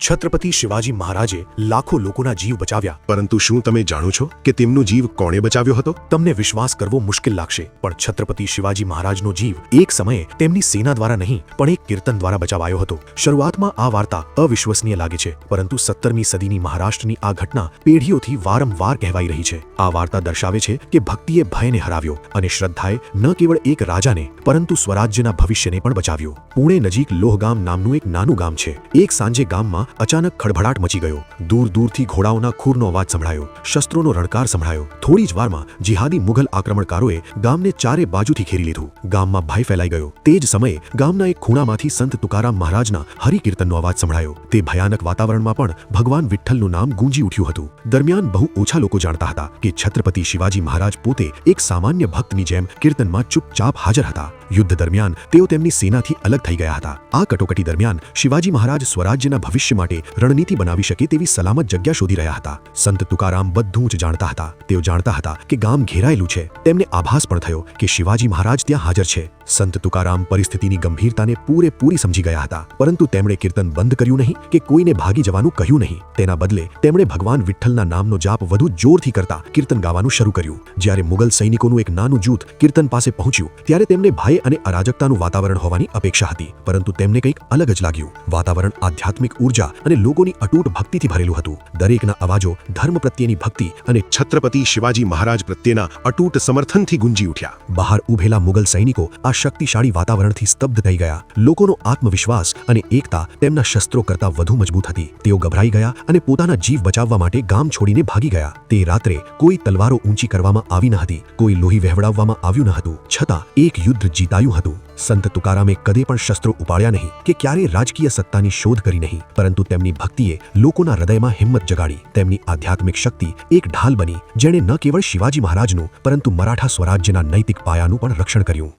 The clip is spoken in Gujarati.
છત્રપતિ શિવાજી મહારાજે લાખો લોકોના જીવ બચાવ્યા, પરંતુ શું તમે જાણો છો કે તેમનો જીવ કોણે બચાવ્યો હતો? તમને વિશ્વાસ કરવો મુશ્કેલ લાગશે, પણ છત્રપતિ શિવાજી મહારાજનો જીવ એક સમયે તેમની સેના દ્વારા નહીં પણ એક કીર્તન દ્વારા બચાવાયો હતો. શરૂઆતમાં આ વાર્તા અવિશ્વસનીય લાગે છે, પરંતુ 17મી સદીની મહારાષ્ટ્રની આ ઘટના પેઢીઓથી વારંવાર કહેવાઈ રહી છે. આ વાર્તા દર્શાવે છે કે ભક્તિએ ભયને હરાવ્યો અને શ્રદ્ધાએ ન કેવળ એક રાજાને પરંતુ સ્વરાજ્યના ભવિષ્યને પણ બચાવ્યો. પુણે નજીક લોહગામ નામનું એક નાનું ગામ છે. એક સાંજે ગામમાં અચાનક ખળભળાટ મચી ગયો. દૂર દૂરથી ઘોડાઓના ખૂરનો અવાજ સંભળાયો, શસ્ત્રોનો રણકાર સંભળાયો. થોડી જ વારમાં જિહાદી મુઘલ આક્રમણકારોએ ગામને ચારે બાજુથી ઘેરી લીધું. ગામમાં ભય ફેલાઈ ગયો. તે જ સમયે ગામના એક ખૂણામાંથી સંત તુકારામ મહારાજના હરિકીર્તનનો અવાજ સંભળાયો. તે ભયાનક વાતાવરણમાં પણ ભગવાન વિઠ્ઠલનું નામ ગુંજી ઉઠ્યું હતું. દરમિયાન બહુ ઓછા લોકો જાણતા હતા કે છત્રપતિ શિવાજી મહારાજ પોતે એક સામાન્ય ભક્તની જેમ કીર્તનમાં ચૂપચાપ હાજર હતા. યુદ્ધ દરમિયાન તેઓ તેમની સેનાથી અલગ થઈ ગયા હતા. આ કટોકટી દરમિયાન શિવાજી મહારાજ સ્વરાજ્યના ભવિષ્ય માટે રણનીતિ બનાવી શકે તેવી સલામત જગ્યા શોધી રહ્યા હતા. સંત તુકારામ બધું જ જાણતા હતા. તેઓ જાણતા હતા કે ગામ ઘેરાયેલું છે. તેમને આભાસ પણ થયો કે શિવાજી મહારાજ ત્યાં હાજર છે. સંત તુકારામ પરિસ્થિતિની ગંભીરતાને પૂરેપૂરી સમજી ગયા હતા, પરંતુ તેમણે કીર્તન બંધ કર્યું નહીં કે કોઈને ભાગી જવાનું કહ્યું નહીં. તેના બદલે તેમણે ભગવાન વિઠ્ઠલના નામનો જાપ વધુ જોરથી કરતા કીર્તન ગાવાનું શરૂ કર્યું. જ્યારે મુગલ સૈનિકોનું એક નાનું જૂથ કીર્તન પાસે પહોંચ્યું ત્યારે તેમને ભય અને અરાજકતાનું વાતાવરણ હોવાની અપેક્ષા હતી, પરંતુ તેમને કંઈક અલગ જ લાગ્યું. વાતાવરણ આધ્યાત્મિક ઉર્જા અને લોકોની અતૂટ ભક્તિથી ભરેલું હતું. દરેકના અવાજો ધર્મ પ્રત્યેની ભક્તિ અને છત્રપતિ શિવાજી મહારાજ પ્રત્યેના અતૂટ સમર્થનથી ગુંજી ઉઠ્યા. બહાર ઊભેલા મુગલ સૈનિકો આ શક્તિશાળી વાતાવરણથી સ્તબ્ધ થઈ ગયા. લોકોનો આત્મવિશ્વાસ અને એકતા તેમના શસ્ત્રો કરતાં વધુ મજબૂત હતી. તેઓ ગભરાઈ ગયા અને પોતાના જીવ બચાવવા માટે ગામ છોડીને ભાગી ગયા. તે રાત્રે કોઈ તલવારો ઊંચી કરવામાં આવી ન હતી, કોઈ લોહી વહેવડાવવામાં આવ્યું ન હતું, છતાં એક યુદ્ધ જીતાયું હતું. સંત તુકારામે કદે પણ શસ્ત્રો ઉપાડ્યા નહીં કે ક્યારેય રાજકીય સત્તાની શોધ કરી નહીં, પરંતુ તેમની ભક્તિએ લોકોના હૃદયમાં હિંમત જગાડી. તેમની આધ્યાત્મિક શક્તિ એક ઢાલ બની, જેણે ન કેવળ શિવાજી મહારાજનું પરંતુ મરાઠા સ્વરાજ્યના નૈતિક પાયાનું પણ રક્ષણ કર્યું.